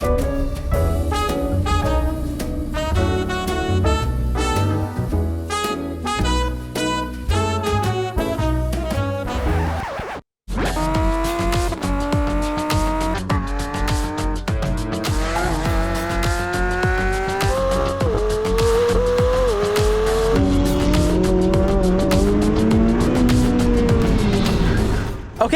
Okay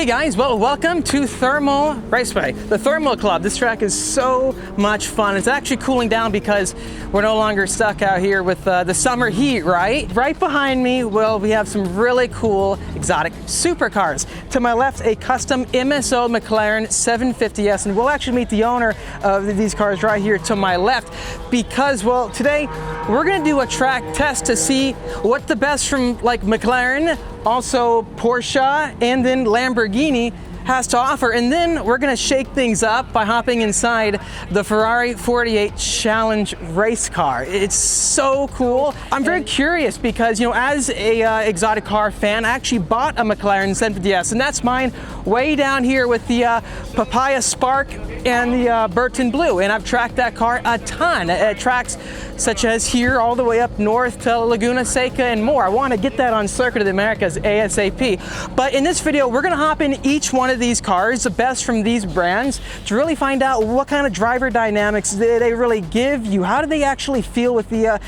guys, well, welcome to Thermal Raceway, the Thermal Club. This track is so much fun. It's actually cooling down because we're no longer stuck out here with the summer heat, right? Right behind me, well, we have some really cool exotic supercars. To my left, a custom MSO McLaren 750S, and we'll actually meet the owner of these cars right here to my left because, well, today we're gonna do a track test to see what the best from like McLaren, also Porsche, and then Lamborghini has to offer. And then we're gonna shake things up by hopping inside the Ferrari 48 Challenge race car. It's so cool. I'm very curious because, you know, as a exotic car fan, I actually bought a McLaren 750S, and that's mine way down here with the Papaya Spark and the Burton Blue. And I've tracked that car a ton at tracks such as here all the way up north to Laguna Seca and more. I want to get that on Circuit of the Americas ASAP. But in this video, we're going to hop in each one of these cars, the best from these brands, to really find out what kind of driver dynamics they really give you. How do they actually feel with the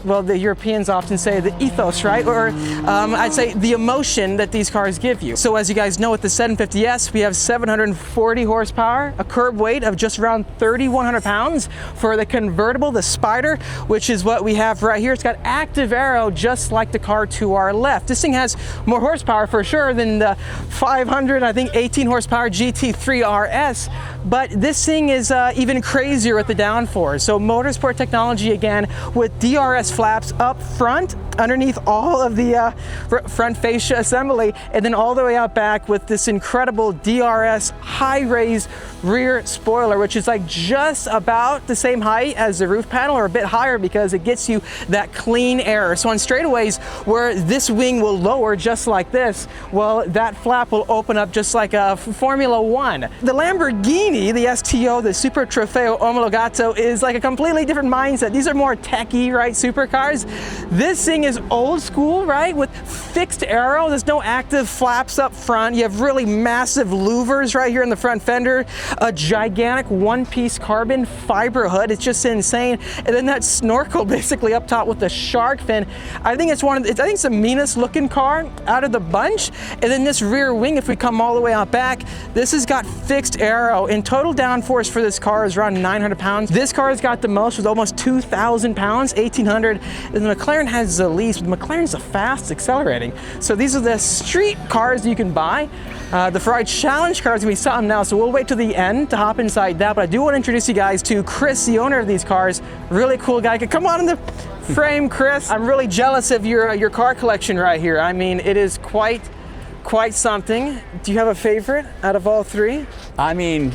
well, the Europeans often say the ethos, right? Or I'd say the emotion that these cars give you. So as you guys know, with the 750S, we have 740 horsepower, a curb weight of just around 3,100 pounds. For the convertible, the Spider, which is what we have right here, it's got active aero just like the car to our left. This thing has more horsepower for sure than the 500, I think 18 horsepower GT3 RS, but this thing is even crazier with the downforce. So motorsport technology again with DRS flaps up front, underneath all of the front fascia assembly, and then all the way out back with this incredible DRS high raised rear spoiler, which is like just about the same height as the roof panel, or a bit higher because it gets you that clean air. So on straightaways where this wing will lower just like this, well, that flap will open up just like a Formula One. The Lamborghini, the STO, the Super Trofeo Omologato, is like a completely different mindset. These are more techy, right, supercars. This thing is old school, right, with fixed aero. There's no active flaps up front. You have really massive louvers right here in the front fender, a gigantic one-piece carbon fiber hood. It's just insane. And then that snorkel basically up top with the shark fin. I think it's I think it's the meanest looking car out of the bunch. And then this rear wing, if we come all the way out back, this has got fixed aero, and total downforce for this car is around 900 pounds. This car has got the most with almost 2,000 pounds, 1,800. And the McLaren has the least. McLaren's the fast accelerating. So these are the street cars you can buy. The Ferrari Challenge cars, we saw them now, so we'll wait to the end to hop inside that. But I do want to introduce you guys to Chris, the owner of these cars. Really cool guy. Come on in the frame, Chris. I'm really jealous of your car collection right here. I mean, it is quite something. Do you have a favorite out of all three? I mean,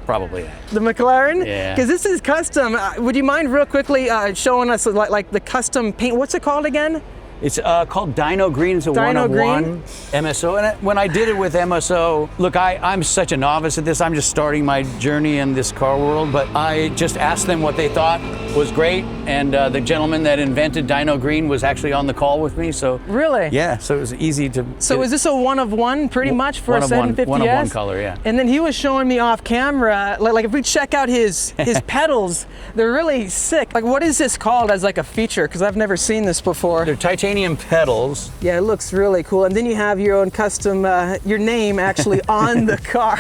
probably the McLaren? Yeah. Because this is custom. Would you mind real quickly showing us like the custom paint? What's it called again? It's called Dino Green. It's a one-of-one MSO. And when I did it with MSO, look, I'm such a novice at this. I'm just starting my journey in this car world. But I just asked them what they thought was great. And the gentleman that invented Dino Green was actually on the call with me. So really? Yeah, so it was easy to... So is this a one-of-one pretty much for a 750S? One-of-one color, yeah. And then he was showing me off camera, like if we check out his pedals, they're really sick. Like what is this called as like a feature? Because I've never seen this before. They're titanium pedals. Yeah, it looks really cool. And then you have your own custom, your name actually on the car.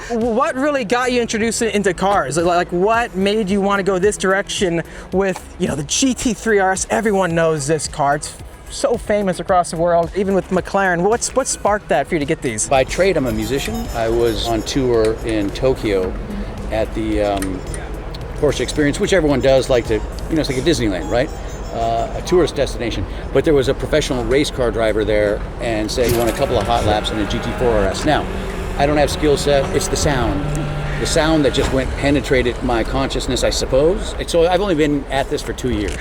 What really got you introduced into cars? Like what made you want to go this direction with, you know, the GT3 RS? Everyone knows this car. It's so famous across the world, even with McLaren. What sparked that for you to get these? By trade, I'm a musician. I was on tour in Tokyo at the Porsche Experience, which everyone does like to, you know, it's like a Disneyland, right? A tourist destination. But there was a professional race car driver there and said he won a couple of hot laps in a GT4 RS. Now, I don't have skill set, it's the sound. the sound that just penetrated my consciousness, I suppose. So I've only been at this for 2 years.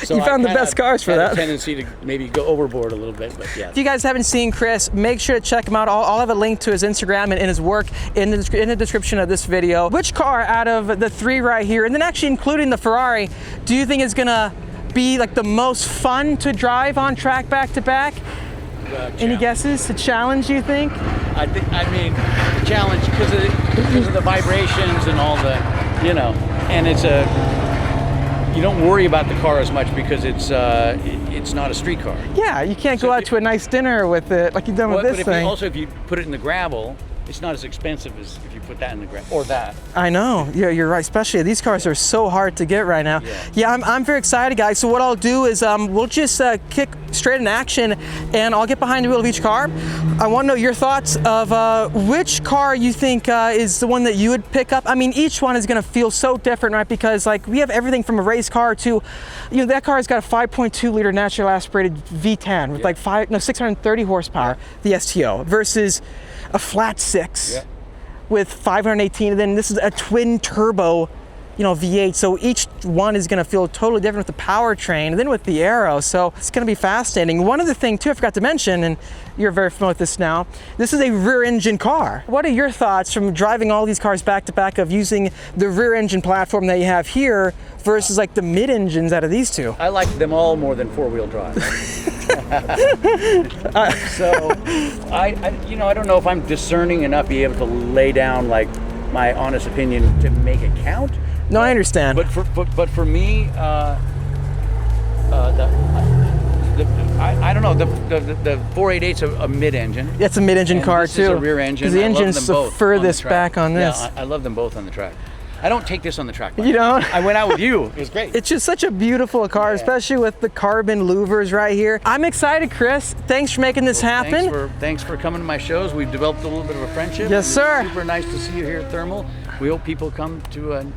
So you found the best cars for that. A tendency to maybe go overboard a little bit, but yeah. If you guys haven't seen Chris, make sure to check him out. I'll have a link to his Instagram and his work in the description of this video. Which car out of the 3 right here, and then actually including the Ferrari, do you think is gonna be like the most fun to drive on track back to back? Any guesses? The challenge, you think? I mean, the challenge because of the vibrations and all the, you know, and you don't worry about the car as much because it's not a street car. Yeah, you can't go out to a nice dinner with it like you've done with this thing. Also, if you put it in the gravel, it's not as expensive as if you put that in the gravel, or that. I know, yeah, you're right, especially these cars are so hard to get right now. Yeah, I'm very excited, guys. So what I'll do is we'll just kick straight in action, and I'll get behind the wheel of each car. I want to know your thoughts of which car you think is the one that you would pick up. I mean, each one is going to feel so different, right? Because like we have everything from a race car to, you know, that car's got a 5.2 liter naturally aspirated V10 with like 630 horsepower, the STO, versus a flat 6 with 518, and then this is a twin turbo, you know, V8. So each one is going to feel totally different with the powertrain and then with the aero. So it's going to be fascinating. One other thing too I forgot to mention, and you're very familiar with this now, this is a rear engine car. What are your thoughts from driving all these cars back to back of using the rear engine platform that you have here versus like the mid engines out of these two? I like them all more than 4-wheel drive. So I don't know if I'm discerning enough to be able to lay down like my honest opinion to make it count. No, I understand. But for me, I don't know, the 488's a mid-engine. It's a mid-engine car this too. Is a rear engine. Because the engine's the furthest back on this. Yeah, I love them both on the track. I don't take this on the track. You don't? I went out with you. It was great. It's just such a beautiful car, especially with the carbon louvers right here. I'm excited, Chris. Thanks for making this happen. Thanks for coming to my shows. We've developed a little bit of a friendship. Yes, sir. It's super nice to see you here at Thermal. We hope people come to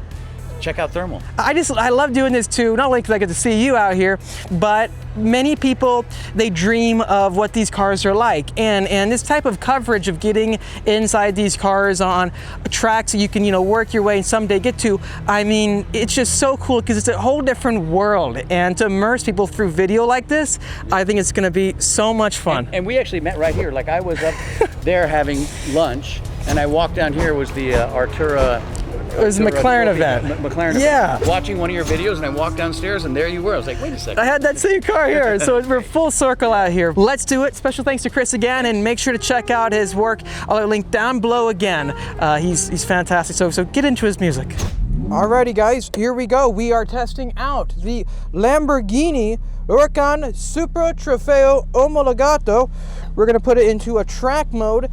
check out Thermal. I love doing this too, not only because I get to see you out here, but many people, they dream of what these cars are like. And this type of coverage of getting inside these cars on a track so you can, you know, work your way and someday get to, I mean, it's just so cool because it's a whole different world. And to immerse people through video like this, I think it's gonna be so much fun. And we actually met right here. Like I was up there having lunch and I walked down here, was the Artura. It was a McLaren event. McLaren event. Yeah. Watching one of your videos, and I walked downstairs, and there you were. I was like, wait a second. I had that same car here, so we're full circle out here. Let's do it. Special thanks to Chris again, and make sure to check out his work. I'll link down below again. He's fantastic, so get into his music. Alrighty guys, here we go. We are testing out the Lamborghini Huracán Super Trofeo Omologato. We're gonna put it into a track mode,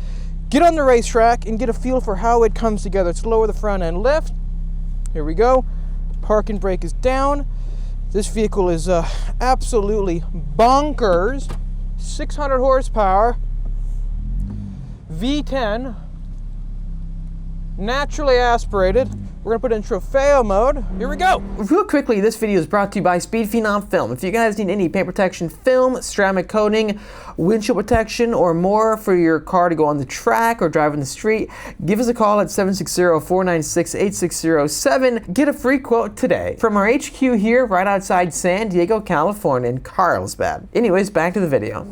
get on the racetrack, and get a feel for how it comes together. Let's lower the front end lift. Here we go. Park and brake is down. This vehicle is absolutely bonkers. 600 horsepower, V10, naturally aspirated. We're gonna put it in Trofeo mode. Here we go. Real quickly, this video is brought to you by Speed Phenom Film. If you guys need any paint protection film, ceramic coating, windshield protection, or more for your car to go on the track or drive in the street, give us a call at 760-496-8607. Get a free quote today. From our HQ here, right outside San Diego, California, in Carlsbad. Anyways, back to the video.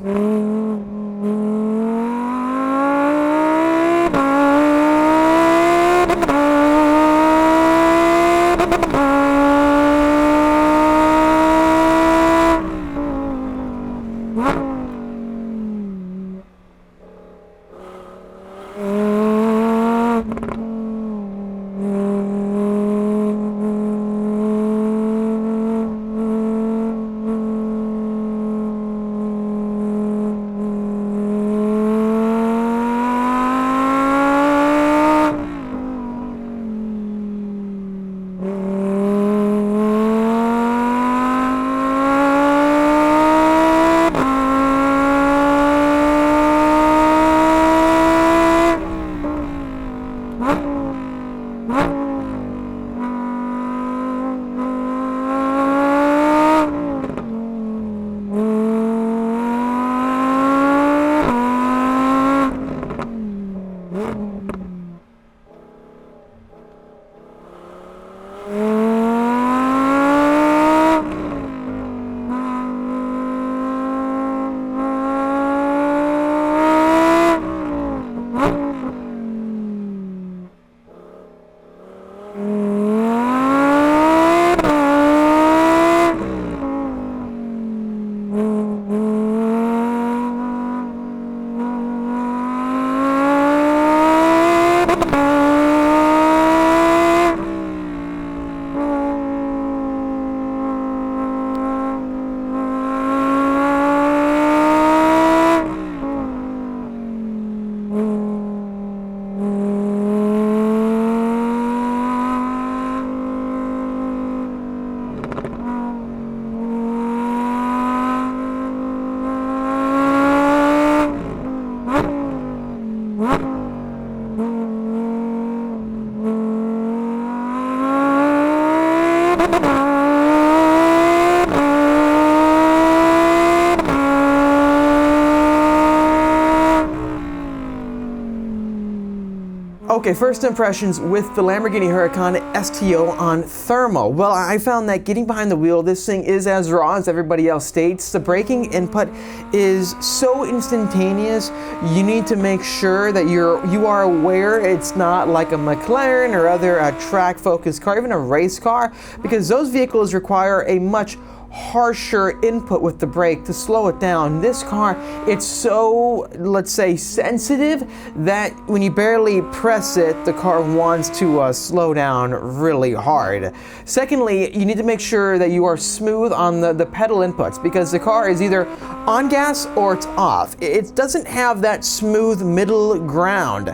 Okay, first impressions with the Lamborghini Huracan STO on thermal. Well, I found that getting behind the wheel, this thing is as raw as everybody else states. The braking input is so instantaneous. You need to make sure that you are aware it's not like a McLaren or other track-focused car, even a race car, because those vehicles require a much harsher input with the brake to slow it down. This car, it's so, let's say, sensitive that when you barely press it, the car wants to slow down really hard. Secondly, you need to make sure that you are smooth on the pedal inputs, because the car is either on gas or it's off. It doesn't have that smooth middle ground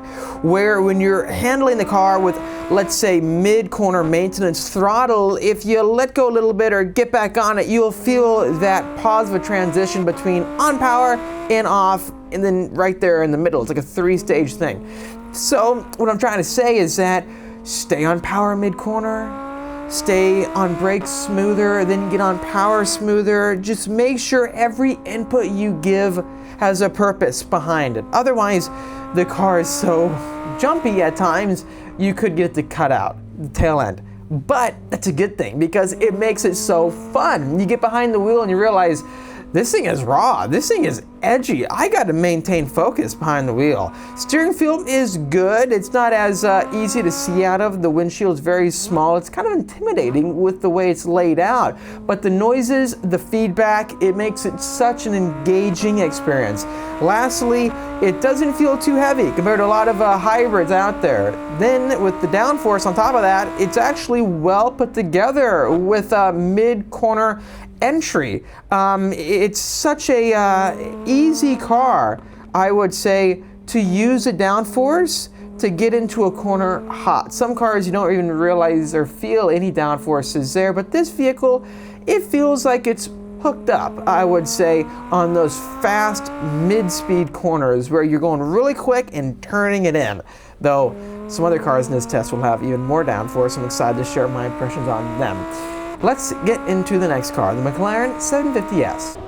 where when you're handling the car with, let's say, mid-corner maintenance throttle, if you let go a little bit or get back on it, you'll feel that pause of a transition between on power and off, and then right there in the middle. It's like a three-stage thing. So what I'm trying to say is that stay on power mid-corner, stay on brakes smoother, then get on power smoother. Just make sure every input you give has a purpose behind it. Otherwise, the car is so jumpy at times, you could get the cutout, the tail end. But that's a good thing because it makes it so fun. You get behind the wheel and you realize this thing is raw, this thing is edgy. I got to maintain focus behind the wheel. Steering feel is good. It's not as easy to see out of. The windshield's very small. It's kind of intimidating with the way it's laid out. But the noises, the feedback, it makes it such an engaging experience. Lastly, it doesn't feel too heavy compared to a lot of hybrids out there. Then with the downforce on top of that, it's actually well put together with a mid-corner entry. It's such a easy car, I would say, to use a downforce to get into a corner hot. Some cars you don't even realize or feel any downforce is there, but this vehicle, it feels like it's hooked up, I would say, on those fast mid-speed corners where you're going really quick and turning it in. Though some other cars in this test will have even more downforce. I'm excited to share my impressions on them. Let's get into the next car, the McLaren 750S.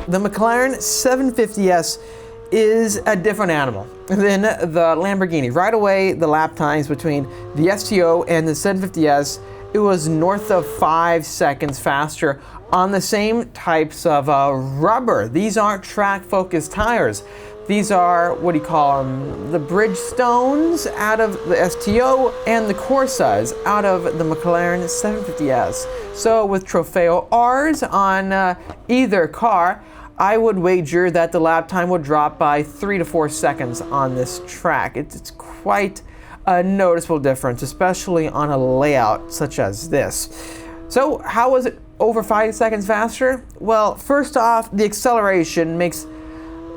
The McLaren 750S is a different animal than the Lamborghini. Right away, the lap times between the STO and the 750S, it was north of 5 seconds faster on the same types of rubber. These aren't track-focused tires. These are, what do you call them, the Bridgestones out of the STO and the Corsas out of the McLaren 750S. So with Trofeo Rs on either car, I would wager that the lap time would drop by 3 to 4 seconds on this track. It's quite a noticeable difference, especially on a layout such as this. So how was it over 5 seconds faster? Well, first off, the acceleration makes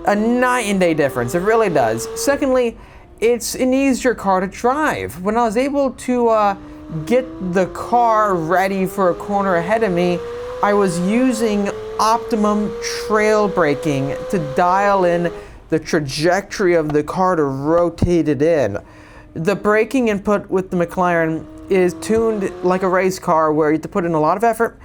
a night and day difference. It really does. Secondly, it's an easier car to drive. When I was able to get the car ready for a corner ahead of me, I was using optimum trail braking to dial in the trajectory of the car to rotate it in. The braking input with the McLaren is tuned like a race car where you have to put in a lot of effort.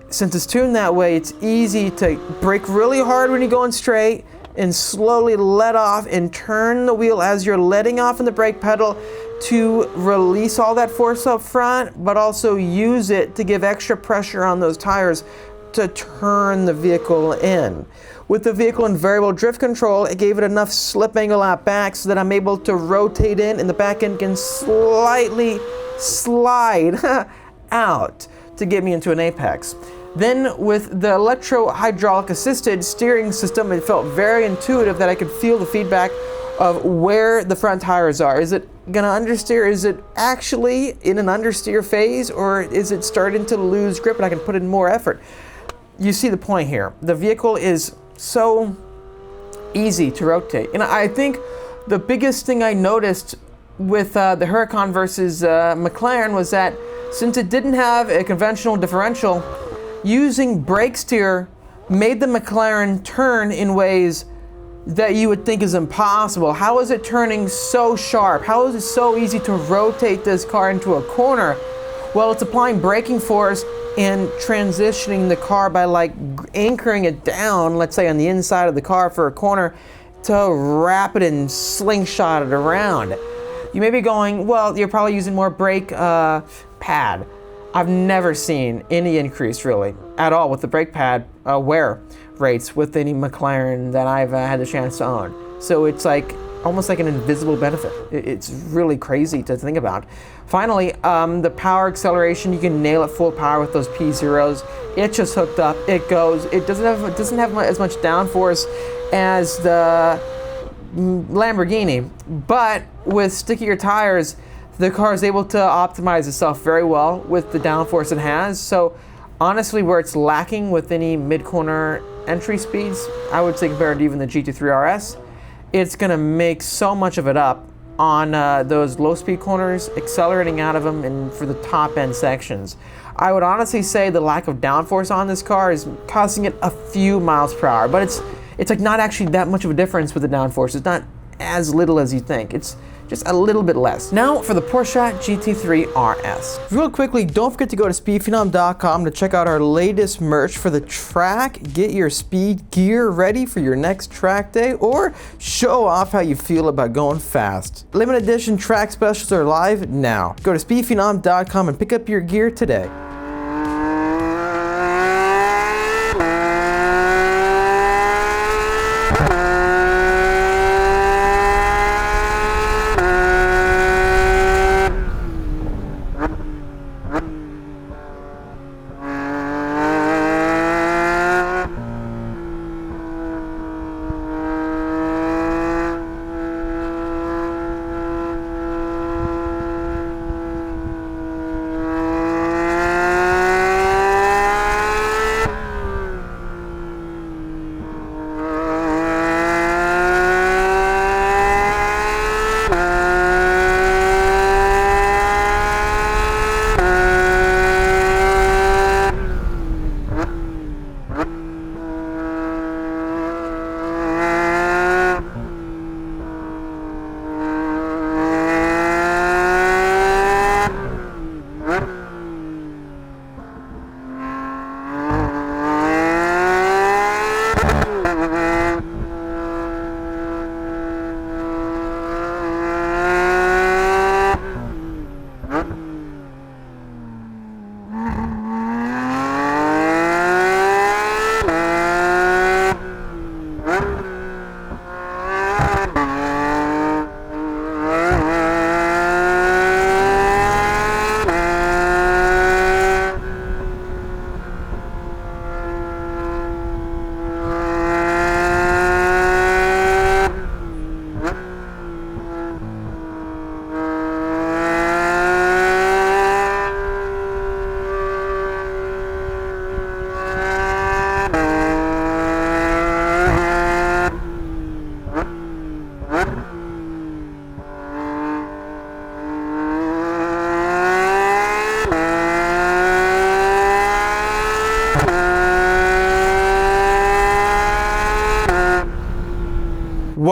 Since it's tuned that way, it's easy to brake really hard when you're going straight and slowly let off and turn the wheel as you're letting off in the brake pedal to release all that force up front, but also use it to give extra pressure on those tires to turn the vehicle in. With the vehicle in variable drift control, it gave it enough slip angle out back so that I'm able to rotate in and the back end can slightly slide out to get me into an apex. Then with the electro-hydraulic assisted steering system, it felt very intuitive that I could feel the feedback of where the front tires are. Is it gonna understeer? Is it actually in an understeer phase, or is it starting to lose grip and I can put in more effort? You see the point here. The vehicle is so easy to rotate. And I think the biggest thing I noticed with the Huracan versus McLaren was that since it didn't have a conventional differential, using brake steer made the McLaren turn in ways that you would think is impossible. How is it turning so sharp? How is it so easy to rotate this car into a corner? Well, it's applying braking force and transitioning the car by like anchoring it down, let's say on the inside of the car for a corner, to wrap it and slingshot it around. You may be going, well, you're probably using more brake pad. I've never seen any increase really at all with the brake pad wear rates with any McLaren that I've had the chance to own. So it's like almost like an invisible benefit. It's really crazy to think about. Finally, the power acceleration, you can nail it full power with those P0s. It's just hooked up, it goes. It doesn't have as much downforce as the Lamborghini, but with stickier tires, the car is able to optimize itself very well with the downforce it has. So honestly, where it's lacking with any mid-corner entry speeds, I would say compared to even the GT3 RS, it's gonna make so much of it up on those low-speed corners, accelerating out of them, and for the top-end sections. I would honestly say the lack of downforce on this car is costing it a few miles per hour, but it's like not actually that much of a difference with the downforce. It's not as little as you think. It's just a little bit less. Now for the Porsche GT3 RS. Real quickly, don't forget to go to speedphenom.com to check out our latest merch for the track. Get your speed gear ready for your next track day or show off how you feel about going fast. Limited edition track specials are live now. Go to speedphenom.com and pick up your gear today.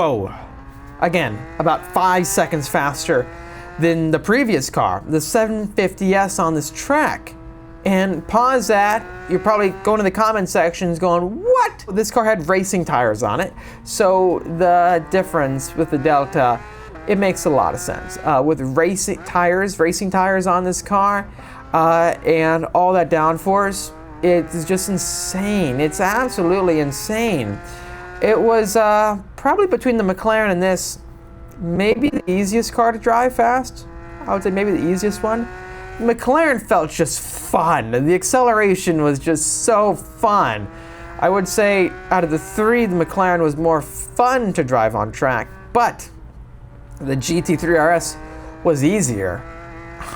whoa. Again, about 5 seconds faster than the previous car, the 750S on this track. And pause that, you're probably going to the comment sections going, what? This car had racing tires on it, so the difference with the Delta, it makes a lot of sense. With racing tires on this car, and all that downforce, it's just insane. It's absolutely insane. It was probably between the McLaren and this, maybe the easiest car to drive fast. I would say maybe the easiest one. McLaren felt just fun. The acceleration was just so fun. I would say out of the three, the McLaren was more fun to drive on track, but the GT3 RS was easier.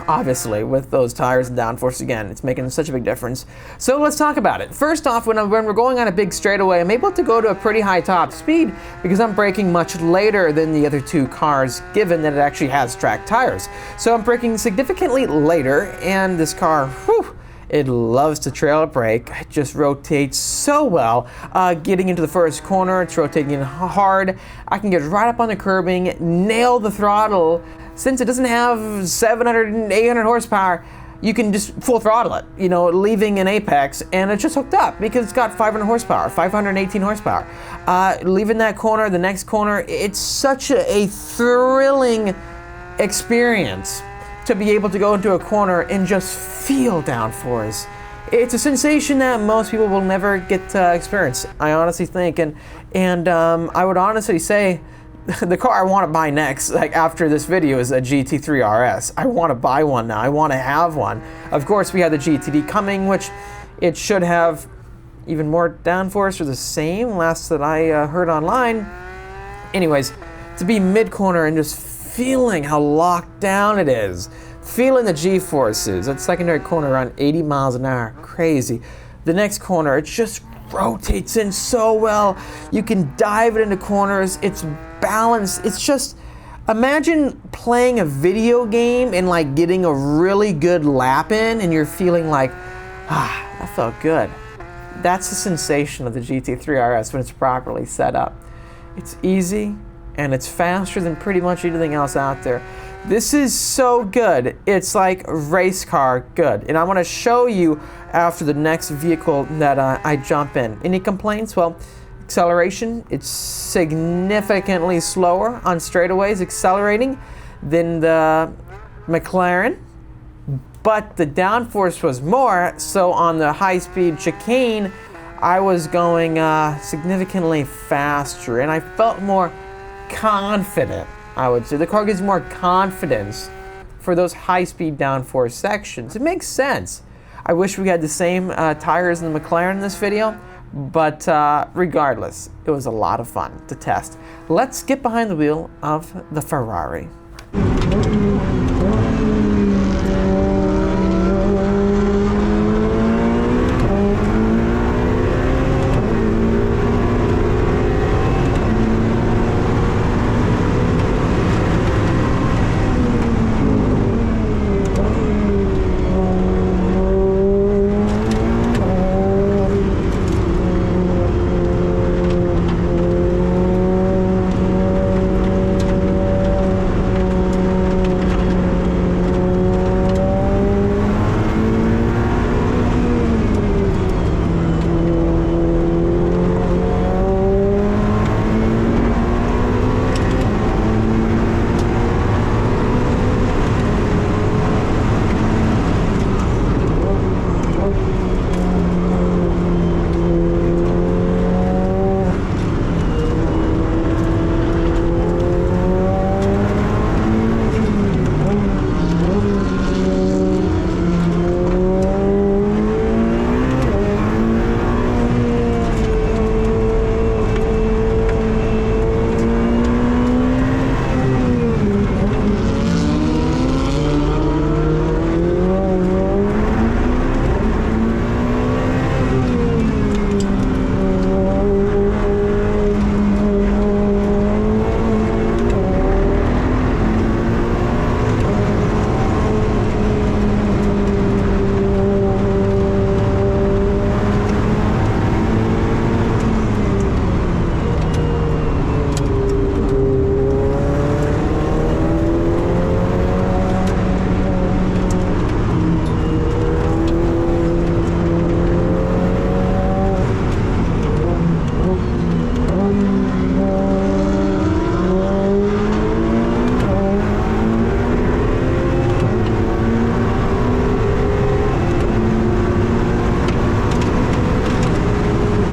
Obviously, with those tires and downforce again, it's making such a big difference. So let's talk about it. First off, when we're going on a big straightaway, I'm able to go to a pretty high top speed because I'm braking much later than the other two cars, given that it actually has track tires. So I'm braking significantly later, and this car, whew, it loves to trail brake. It just rotates so well. Getting into the first corner, it's rotating hard. I can get right up on the curbing, nail the throttle. Since it doesn't have 700 and 800 horsepower, you can just full throttle it, you know, leaving an apex, and it's just hooked up because it's got 500 horsepower, 518 horsepower. Leaving that corner, the next corner, it's such a thrilling experience to be able to go into a corner and just feel downforce. It's a sensation that most people will never get to experience, I honestly think, and I would honestly say the car I want to buy next, like after this video, is a GT3 RS. I want to buy one now. I want to have one. Of course, we have the GTD coming, which it should have even more downforce or the same, last that I heard online. Anyways, to be mid-corner and just feeling how locked down it is, feeling the G-forces, that secondary corner around 80 miles an hour, crazy. The next corner, it just rotates in so well. You can dive it into corners. It's balanced. It's just, imagine playing a video game and like getting a really good lap in and you're feeling like, that felt good. That's the sensation of the GT3 RS when it's properly set up. It's easy and it's faster than pretty much anything else out there. This is so good. It's like race car good. And I want to show you after the next vehicle that I jump in. Any complaints? Well, acceleration, it's significantly slower on straightaways accelerating than the McLaren, but the downforce was more, so on the high-speed chicane, I was going significantly faster, and I felt more confident, I would say. The car gives more confidence for those high-speed downforce sections. It makes sense. I wish we had the same tires in the McLaren in this video, but regardless, it was a lot of fun to test. Let's get behind the wheel of the Ferrari.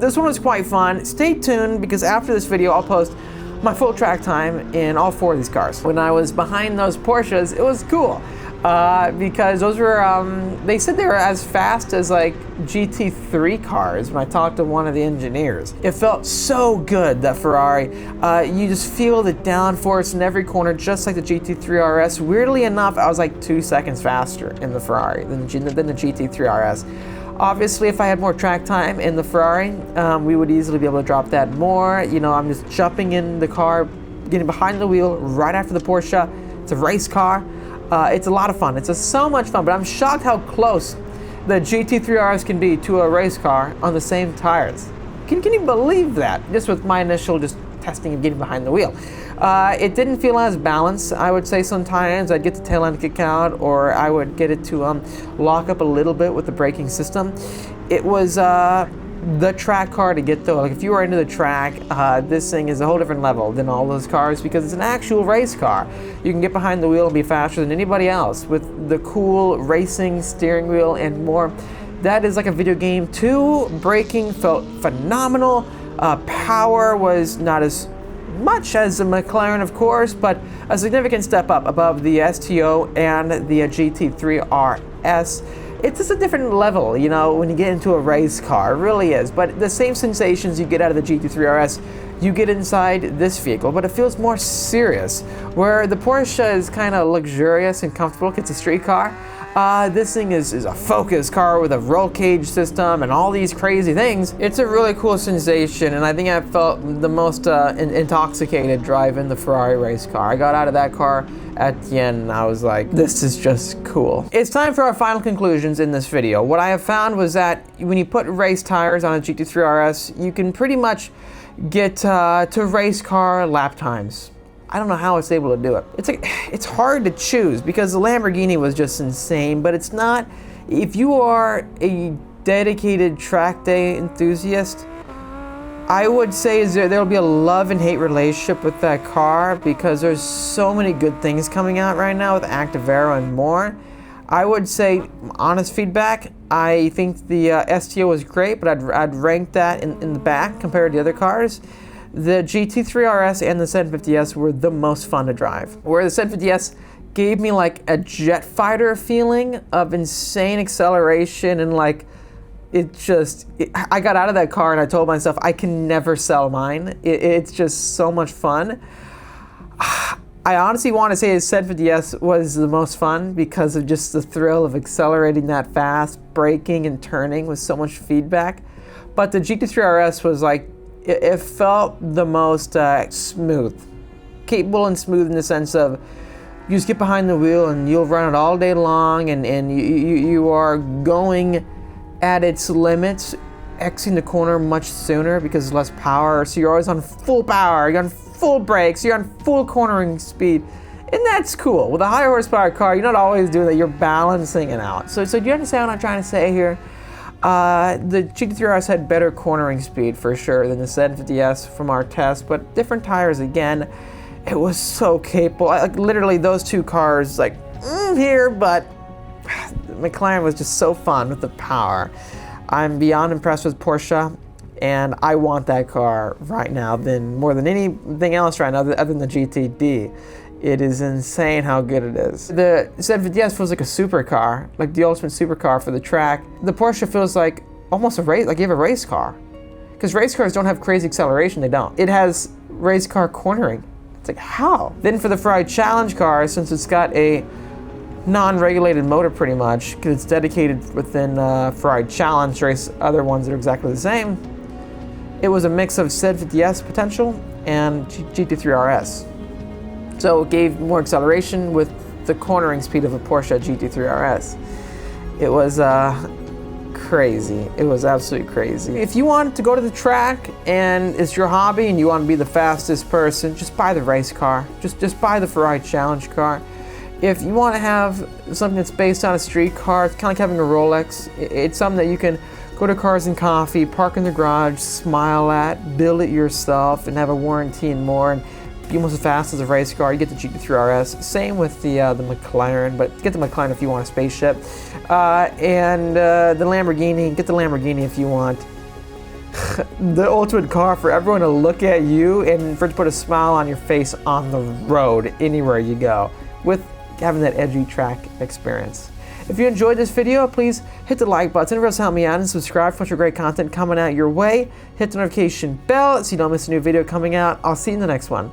this one was quite fun. Stay tuned, because after this video, I'll post my full track time in all 4 of these cars. When I was behind those Porsches, it was cool. Because those were, they said they were as fast as like GT3 cars when I talked to one of the engineers. It felt so good, that Ferrari. You just feel the downforce in every corner, just like the GT3 RS. Weirdly enough, I was like 2 seconds faster in the Ferrari than the GT3 RS. Obviously, if I had more track time in the Ferrari, we would easily be able to drop that more. You know, I'm just jumping in the car, getting behind the wheel right after the Porsche. It's a race car. It's a lot of fun. It's so much fun, but I'm shocked how close the GT3 RS can be to a race car on the same tires. Can you believe that? Just with my initial just testing and getting behind the wheel. It didn't feel as balanced. I would say sometimes I'd get the tail end kick out, or I would get it to lock up a little bit with the braking system. It was the track car to get though. Like if you are into the track, this thing is a whole different level than all those cars, because it's an actual race car. You can get behind the wheel and be faster than anybody else with the cool racing steering wheel and more. That is like a video game too. Braking felt phenomenal. Power was not as much as the McLaren, of course, but a significant step up above the STO and the GT3 RS. It's just a different level, you know, when you get into a race car. It really is. But the same sensations you get out of the GT3 RS, you get inside this vehicle, but it feels more serious. Where the Porsche is kind of luxurious and comfortable, it's a street car. This thing is a focus car with a roll cage system and all these crazy things. It's a really cool sensation, and I think I felt the most intoxicated driving the Ferrari race car. I got out of that car at the end and I was like, this is just cool. It's time for our final conclusions in this video. What I have found was that when you put race tires on a GT3 RS, you can pretty much get to race car lap times. I don't know how it's able to do it. It's hard to choose because the Lamborghini was just insane, but it's not. If you are a dedicated track day enthusiast, I would say there'll be a love and hate relationship with that car, because there's so many good things coming out right now with Activero and more. I would say, honest feedback, I think the STO was great, but I'd rank that in the back compared to the other cars. The GT3 RS and the 750S were the most fun to drive. Where the 750S gave me like a jet fighter feeling of insane acceleration, and like I got out of that car and I told myself I can never sell mine. It's just so much fun. I honestly want to say the 750S was the most fun because of just the thrill of accelerating that fast, braking and turning with so much feedback. But the GT3 RS was like, it felt the most smooth. Capable and smooth in the sense of you just get behind the wheel and you'll run it all day long, and you are going at its limits, exiting the corner much sooner because there's less power. So you're always on full power, you're on full brakes, you're on full cornering speed. And that's cool. With a high horsepower car, you're not always doing that, you're balancing it out. So do you understand what I'm trying to say here? The GT3 RS had better cornering speed for sure than the 750S from our test, but different tires again. It was so capable. Like literally those two cars, like here, but McLaren was just so fun with the power. I'm beyond impressed with Porsche, and I want that car right now more than anything else right now other than the GTD. It is insane how good it is. The 750S feels like a supercar, like the ultimate supercar for the track. The Porsche feels like almost a race, like you have a race car. Because race cars don't have crazy acceleration, they don't. It has race car cornering. It's like, how? Then for the Ferrari Challenge car, since it's got a non-regulated motor pretty much, because it's dedicated within Ferrari Challenge, race other ones that are exactly the same, it was a mix of 750S potential and GT3 RS. So it gave more acceleration with the cornering speed of a Porsche GT3 RS. It was crazy. It was absolutely crazy. If you want to go to the track and it's your hobby and you want to be the fastest person, just buy the race car. Just buy the Ferrari Challenge car. If you want to have something that's based on a street car, it's kind of like having a Rolex. It's something that you can go to Cars and Coffee, park in the garage, smile at, build it yourself, and have a warranty and more. And be almost as fast as a race car. You get the GT3 RS. Same with the McLaren, but get the McLaren if you want a spaceship. And the Lamborghini, get the Lamborghini if you want the ultimate car for everyone to look at you and for it to put a smile on your face on the road anywhere you go with having that edgy track experience. If you enjoyed this video, please hit the like button. It really help me out, and subscribe for much great content coming out your way. Hit the notification bell so you don't miss a new video coming out. I'll see you in the next one.